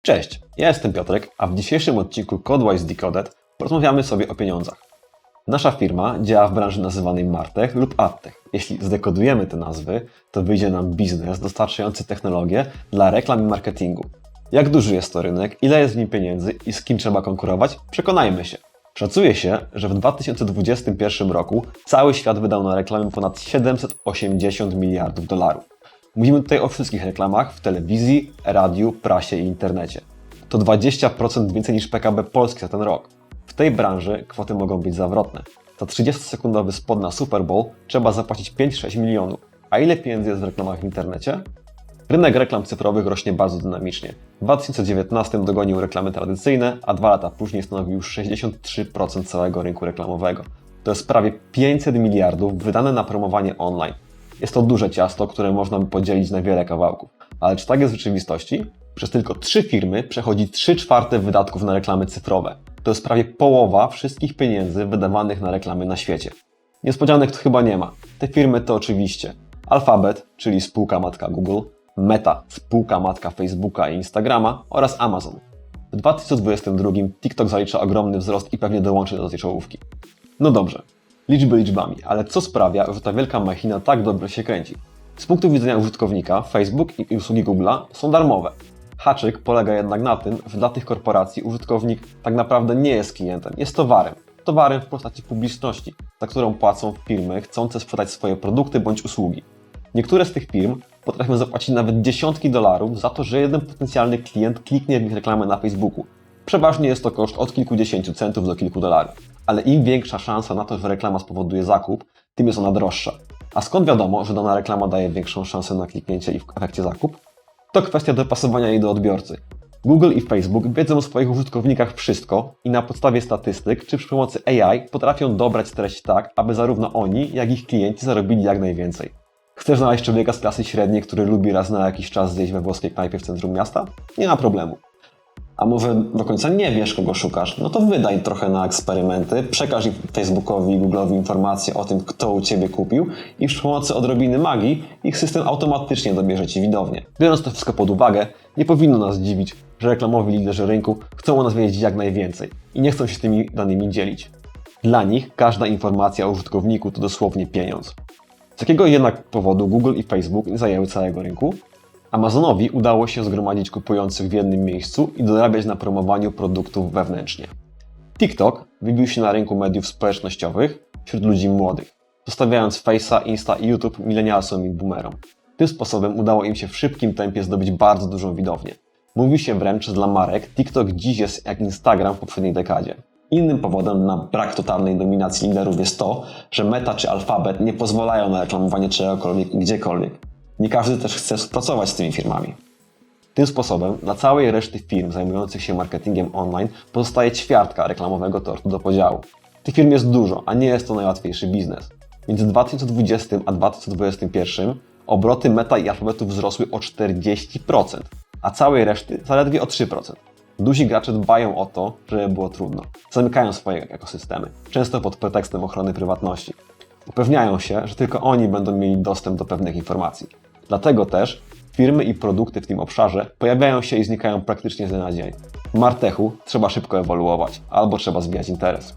Cześć, ja jestem Piotrek, a w dzisiejszym odcinku Codewise Decoded porozmawiamy sobie o pieniądzach. Nasza firma działa w branży nazywanej Martech lub AdTech. Jeśli zdekodujemy te nazwy, to wyjdzie nam biznes dostarczający technologię dla reklam i marketingu. Jak duży jest to rynek, ile jest w nim pieniędzy i z kim trzeba konkurować? Przekonajmy się. Szacuje się, że w 2021 roku cały świat wydał na reklamy ponad 780 miliardów dolarów. Mówimy tutaj o wszystkich reklamach w telewizji, radiu, prasie i internecie. To 20% więcej niż PKB Polski za ten rok. W tej branży kwoty mogą być zawrotne. Za 30-sekundowy spot na Super Bowl trzeba zapłacić 5-6 milionów. A ile pieniędzy jest w reklamach w internecie? Rynek reklam cyfrowych rośnie bardzo dynamicznie. W 2019 dogonił reklamy tradycyjne, a 2 lata później stanowił już 63% całego rynku reklamowego. To jest prawie 500 miliardów wydane na promowanie online. Jest to duże ciasto, które można by podzielić na wiele kawałków. Ale czy tak jest w rzeczywistości? Przez tylko 3 firmy przechodzi 3/4 wydatków na reklamy cyfrowe. To jest prawie połowa wszystkich pieniędzy wydawanych na reklamy na świecie. Niespodzianek tu chyba nie ma. Te firmy to oczywiście Alphabet, czyli spółka matka Google, Meta, spółka matka Facebooka i Instagrama oraz Amazon. W 2022 TikTok zalicza ogromny wzrost i pewnie dołączy do tej czołówki. No dobrze, liczby liczbami, ale co sprawia, że ta wielka machina tak dobrze się kręci? Z punktu widzenia użytkownika Facebook i usługi Google'a są darmowe. Haczyk polega jednak na tym, że dla tych korporacji użytkownik tak naprawdę nie jest klientem, jest towarem. Towarem w postaci publiczności, za którą płacą firmy chcące sprzedać swoje produkty bądź usługi. Niektóre z tych firm potrafią zapłacić nawet dziesiątki dolarów za to, że jeden potencjalny klient kliknie w ich reklamę na Facebooku. Przeważnie jest to koszt od kilkudziesięciu centów do kilku dolarów. Ale im większa szansa na to, że reklama spowoduje zakup, tym jest ona droższa. A skąd wiadomo, że dana reklama daje większą szansę na kliknięcie i w efekcie zakup? To kwestia dopasowania jej do odbiorcy. Google i Facebook wiedzą o swoich użytkownikach wszystko i na podstawie statystyk czy przy pomocy AI potrafią dobrać treść tak, aby zarówno oni, jak i ich klienci zarobili jak najwięcej. Chcesz znaleźć człowieka z klasy średniej, który lubi raz na jakiś czas zjeść we włoskiej knajpie w centrum miasta? Nie ma problemu. A może do końca nie wiesz, kogo szukasz? No to wydaj trochę na eksperymenty, przekaż Facebookowi i Google'owi informacje o tym, kto u Ciebie kupił i przy pomocy odrobiny magii ich system automatycznie dobierze Ci widownię. Biorąc to wszystko pod uwagę, nie powinno nas dziwić, że reklamowi liderzy rynku chcą o nas wiedzieć jak najwięcej i nie chcą się tymi danymi dzielić. Dla nich każda informacja o użytkowniku to dosłownie pieniądz. Z jakiego jednak powodu Google i Facebook nie zajęły całego rynku? Amazonowi udało się zgromadzić kupujących w jednym miejscu i dorabiać na promowaniu produktów wewnętrznie. TikTok wybił się na rynku mediów społecznościowych wśród ludzi młodych, zostawiając Face'a, Insta i YouTube milenialsom i boomerom. Tym sposobem udało im się w szybkim tempie zdobyć bardzo dużą widownię. Mówi się wręcz, że dla marek TikTok dziś jest jak Instagram w poprzedniej dekadzie. Innym powodem na brak totalnej dominacji liderów jest to, że Meta czy Alphabet nie pozwalają na reklamowanie czegokolwiek i gdziekolwiek. Nie każdy też chce współpracować z tymi firmami. Tym sposobem dla całej reszty firm zajmujących się marketingiem online pozostaje ćwiartka reklamowego tortu do podziału. Tych firm jest dużo, a nie jest to najłatwiejszy biznes. Między 2020 a 2021 obroty Meta i Alphabetu wzrosły o 40%, a całej reszty zaledwie o 3%. Duzi gracze dbają o to, żeby było trudno. Zamykają swoje ekosystemy, często pod pretekstem ochrony prywatności. Upewniają się, że tylko oni będą mieli dostęp do pewnych informacji. Dlatego też firmy i produkty w tym obszarze pojawiają się i znikają praktycznie z dnia na dzień. W Martechu trzeba szybko ewoluować, albo trzeba zbijać interes.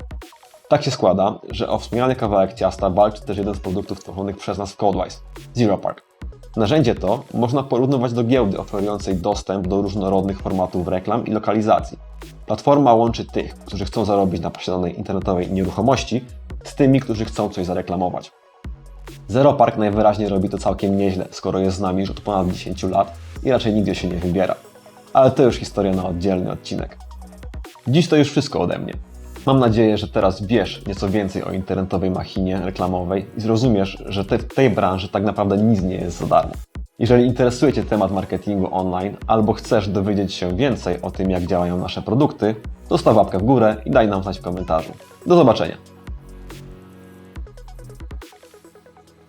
Tak się składa, że o wspomniany kawałek ciasta walczy też jeden z produktów tworzonych przez nas w Codewise – ZeroPark. Narzędzie to można porównywać do giełdy oferującej dostęp do różnorodnych formatów reklam i lokalizacji. Platforma łączy tych, którzy chcą zarobić na posiadanej internetowej nieruchomości, z tymi, którzy chcą coś zareklamować. ZeroPark najwyraźniej robi to całkiem nieźle, skoro jest z nami już od ponad 10 lat i raczej nigdzie się nie wybiera. Ale to już historia na oddzielny odcinek. Dziś to już wszystko ode mnie. Mam nadzieję, że teraz wiesz nieco więcej o internetowej machinie reklamowej i zrozumiesz, że w tej branży tak naprawdę nic nie jest za darmo. Jeżeli interesuje Cię temat marketingu online albo chcesz dowiedzieć się więcej o tym, jak działają nasze produkty, to zostaw łapkę w górę i daj nam znać w komentarzu. Do zobaczenia!